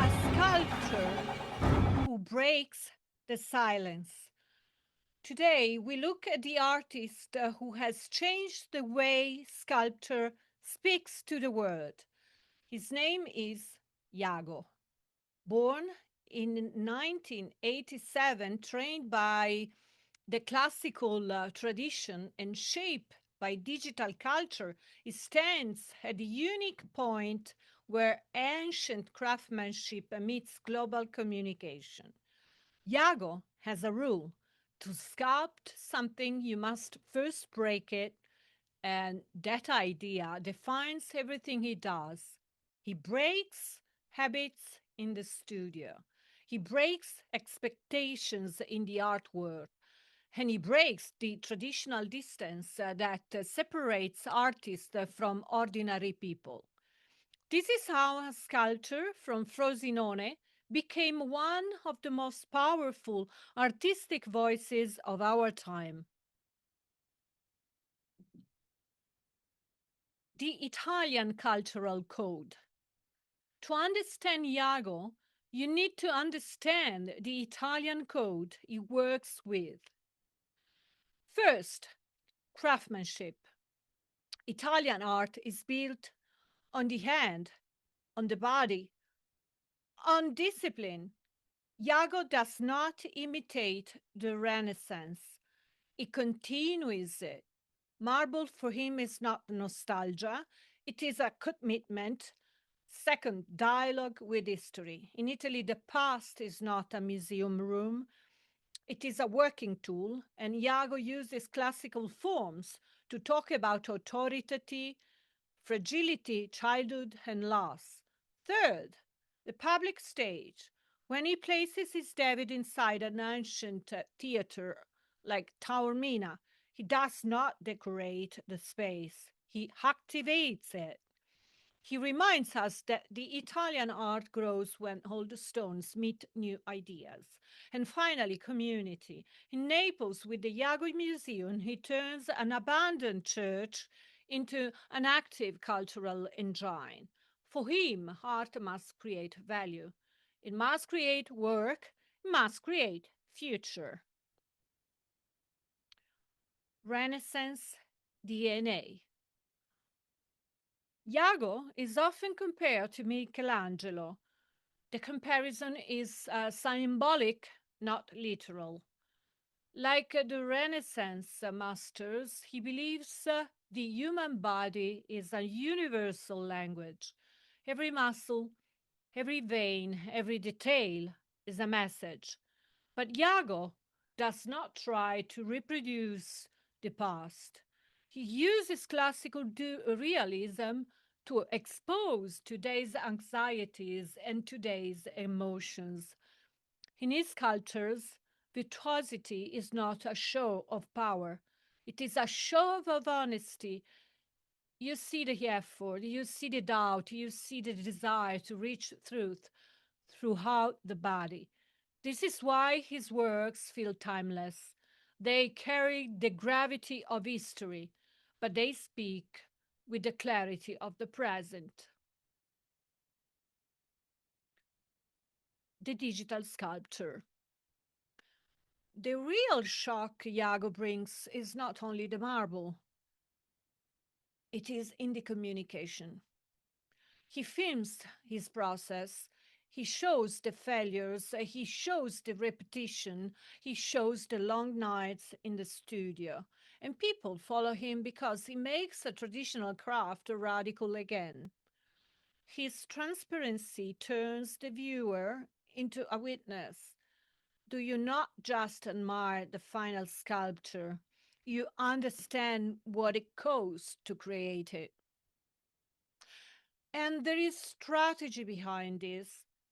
A sculptor who breaks the silence. Today, we look at the artist who has changed the way sculpture speaks to the world. His name is Jago. Born in 1987, trained by the classical tradition and shaped by digital culture, he stands at the unique point where ancient craftsmanship meets global communication. Jago has a rule: to sculpt something, you must first break it, and that idea defines everything he does. He breaks habits in the studio, he breaks expectations in the artwork, and he breaks the traditional distance that separates artists from ordinary people. This is how a sculptor from Frosinone became one of the most powerful artistic voices of our time. The Italian cultural code. To understand Iago, you need to understand the Italian code he works with. First, craftsmanship. Italian art is built on the hand, on the body, on discipline. Iago does not imitate the Renaissance, he continues it. Marble for him is not nostalgia, it is a commitment. Second, dialogue with history. In Italy, the past is not a museum room, it is a working tool, and Iago uses classical forms to talk about authority, fragility, childhood, and loss. Third, the public stage. When he places his David inside an ancient theater like Taormina, he does not decorate the space, he activates it. He reminds us that the Italian art grows when old stones meet new ideas. And finally, community. In Naples, with the Jago Museum, he turns an abandoned church into an active cultural engine. For him, art must create value. It must create work, it must create future. Renaissance DNA. Jago is often compared to Michelangelo. The comparison is symbolic, not literal. Like the Renaissance masters, he believes the human body is a universal language. Every muscle, every vein, every detail is a message. But Iago does not try to reproduce the past. He uses classical realism to expose today's anxieties and today's emotions. In his sculptures, virtuosity is not a show of power, it is a show of honesty. You see the effort, you see the doubt, you see the desire to reach truth throughout the body. This is why his works feel timeless. They carry the gravity of history, but they speak with the clarity of the present. The digital sculpture. The real shock Iago brings is not only the marble, it is in the communication. He films his process, He shows the failures, he shows the repetition, he shows the long nights in the studio. And people follow him because he makes a traditional craft radical again. His transparency turns the viewer into a witness. Do you not just admire the final sculpture? You understand what it costs to create it. And there is strategy behind this.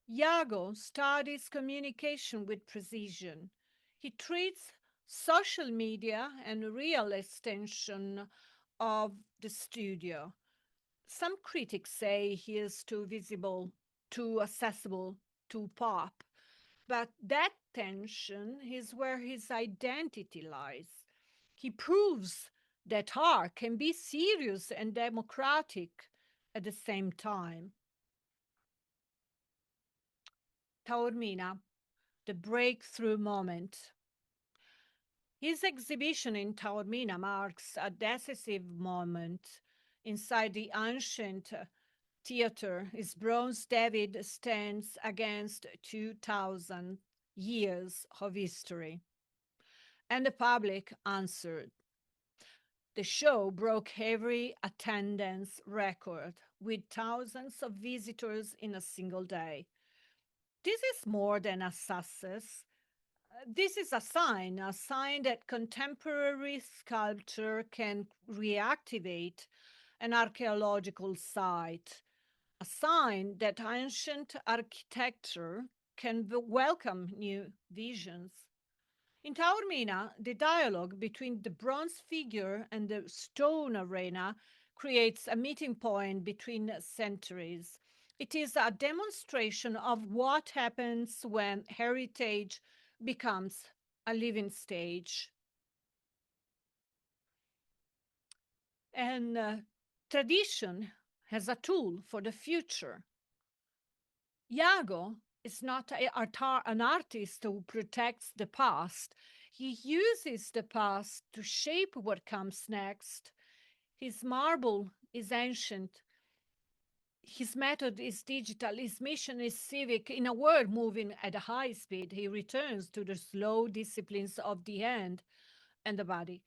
Jago studies communication with precision. He treats social media and real extension of the studio. Some critics say he is too visible, too accessible, too pop. But that tension is where his identity lies. He proves that art can be serious and democratic at the same time. Taormina, the breakthrough moment. His exhibition in Taormina marks a decisive moment. Inside the ancient theater, his bronze David stands against 2,000 years of history. And the public answered. The show broke every attendance record with thousands of visitors in a single day. This is more than a success. This is a sign that contemporary sculpture can reactivate an archaeological site, a sign that ancient architecture can welcome new visions. In Taormina, the dialogue between the bronze figure and the stone arena creates a meeting point between centuries. It is a demonstration of what happens when heritage becomes a living stage. And tradition as a tool for the future. Jago is not an artist who protects the past. He uses the past to shape what comes next. His marble is ancient. His method is digital. His mission is civic. In a world moving at a high speed, he returns to the slow disciplines of the hand and the body.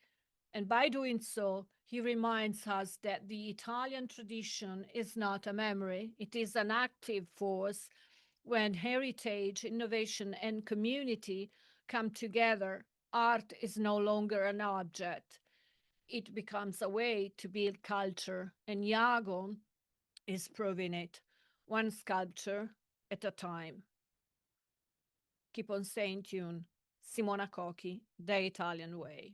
And by doing so, he reminds us that the Italian tradition is not a memory, it is an active force. When heritage, innovation, and community come together, art is no longer an object. It becomes a way to build culture, and Jago is proving it, one sculpture at a time. Keep on staying tuned. Simona Cochi, The Italian Way.